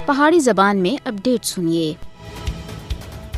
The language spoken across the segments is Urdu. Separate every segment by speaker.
Speaker 1: پہاڑی زبان میں اپڈیٹ سنیے۔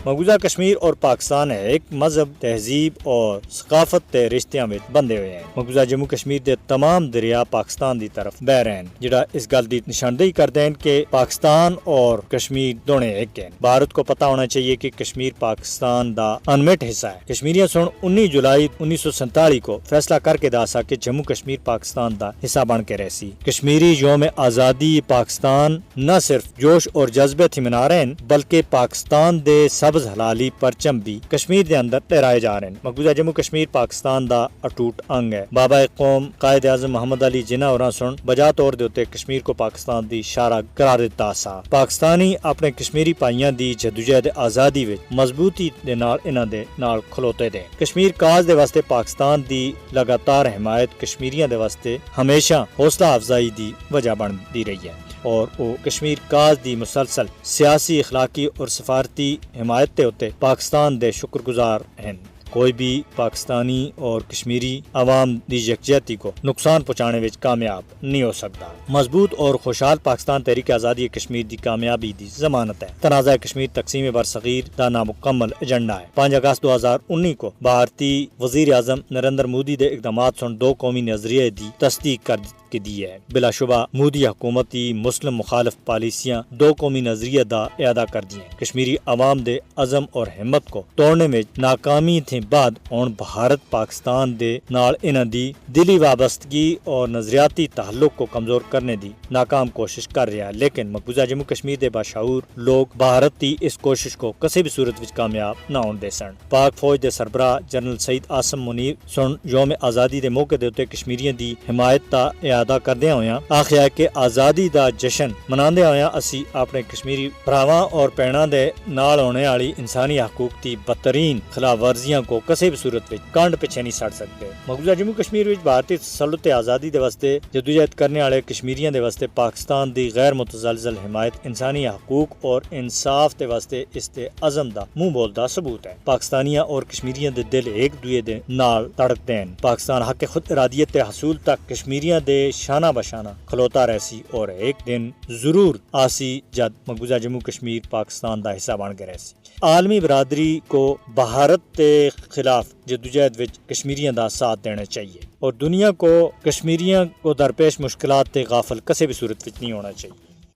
Speaker 2: مقبوضہ کشمیر اور پاکستان ایک مذہب، تہذیب اور ثقافت کے رشتیاں میں بندے ہوئے ہیں۔ مقبوضہ جموں کشمیر دے تمام دریا پاکستان دی طرف بہ رہے ہیں، جڑا اس گل دی نشاندہی کرتے ہیں کہ پاکستان اور کشمیر دونوں ایک ہیں۔ بھارت کو پتہ ہونا چاہیے کہ کشمیر پاکستان دا انمٹ حصہ ہے۔ کشمیریاں سن 19 جولائی 1947 کو فیصلہ کر کے داسا کہ جموں کشمیر پاکستان دا حصہ بن کے رہسی۔ کشمیری یوم آزادی پاکستان نہ صرف جوش اور جذبے تھی منا رہے ہیں، بلکہ پاکستان دے سبز حلالی پرچم بھی کشمیر دے اندر لہرائے جا رہے ہیں۔ مقبوضہ جموں کشمیر پاکستان دا اٹوٹ انگ ہے۔ بابا قوم قائد اعظم محمد علی جناح ہوراں سن بجا طور دے اوتے کشمیر کو پاکستان دی شارہ قرار دتا سا۔ پاکستانی اپنے کشمیری پائیاں دی جدوجہد آزادی وچ مضبوطی دے نال انہاں دے نال کھلوتے دے۔ کشمیر کاز دے واسطے پاکستان دی لگاتار حمایت کشمیریاں دے واسطے ہمیشہ حوصلہ افزائی دی وجہ بندی رہی ہے، اور وہ کشمیر کاز دی مسلسل سیاسی، اخلاقی اور سفارتی حمایت تے ہوتے پاکستان دے شکر گزار ہیں۔ کوئی بھی پاکستانی اور کشمیری عوام دی یکجہتی کو نقصان پہنچانے وچ کامیاب نہیں ہو سکتا۔ مضبوط اور خوشحال پاکستان تحریک آزادی کشمیر دی کامیابی دی ضمانت ہے۔ تنازع کشمیر تقسیم برصغیر دا نامکمل ایجنڈا ہے۔ 5 اگست 2019 کو بھارتی وزیر اعظم نریندر مودی دے اقدامات سن 2 قومی نظریے دی تصدیق کر دی ہے۔ بلا شبہ مودی حکومتی مسلم مخالف پالیسیاں 2 قومی نظریے دا اعادہ کر دی ہیں۔ کشمیری عوام دے عزم اور ہمت کو توڑنے میں ناکامی تھے بعد ہن بھارت پاکستان دے نال انہاں دی دلی وابستگی اور نظریاتی تعلق کو کمزور کرنے دی ناکام کوشش کر رہا ہے، لیکن مقبوضہ جموں کشمیر دے باشعور لوگ بھارت دی اس کوشش کو کسی بھی صورت وچ کامیاب نہ ہون دے سن۔ پاک فوج دے سربراہ جنرل سعید عاصم منیر سن یوم آزادی دے موقع دے اوتے کشمیریاں دی حمایت دا اعادہ کردیا ہویا آخیا کہ آزادی دا جشن مناندے ہویا اسی اپنے کشمیری بھراواں اور بہناں دے نال ہونے والی انسانی حقوق دی بدترین خلاف ورزیاں کو کسی بھی صورت وچ کانڈ پیچھے نہیں سٹ سکتے۔ مقبوضہ جموں کشمیر وچ بھارتی تسلط آزادی دے واسطے جدوجہد کرنے والے کشمیریاں دے واسطے پاکستان دی غیر متزلزل حمایت انسانی حقوق اور انصاف دے واسطے اس دے عزم دا منہ بولدا ثبوت ہے۔ پاکستانیاں اور کشمیریاں دے دل ایک دوئے دے نال تڑکتے ہیں۔ پاکستان حق خود ارادیت تے حصول تک کشمیریاں دے شانہ بشانہ کھلوتا رہسی، اور ایک دن ضرور آسی جد مقبوضہ جموں کشمیر پاکستان دا حصہ بن کے رہسی۔ عالمی برادری کو بھارت کے خلاف جدوجہد وچ کشمیریاں دا ساتھ دینا چاہیے، اور دنیا کو کشمیریاں کو درپیش مشکلات تے غافل کسی بھی صورت وچ نہیں ہونا چاہیے۔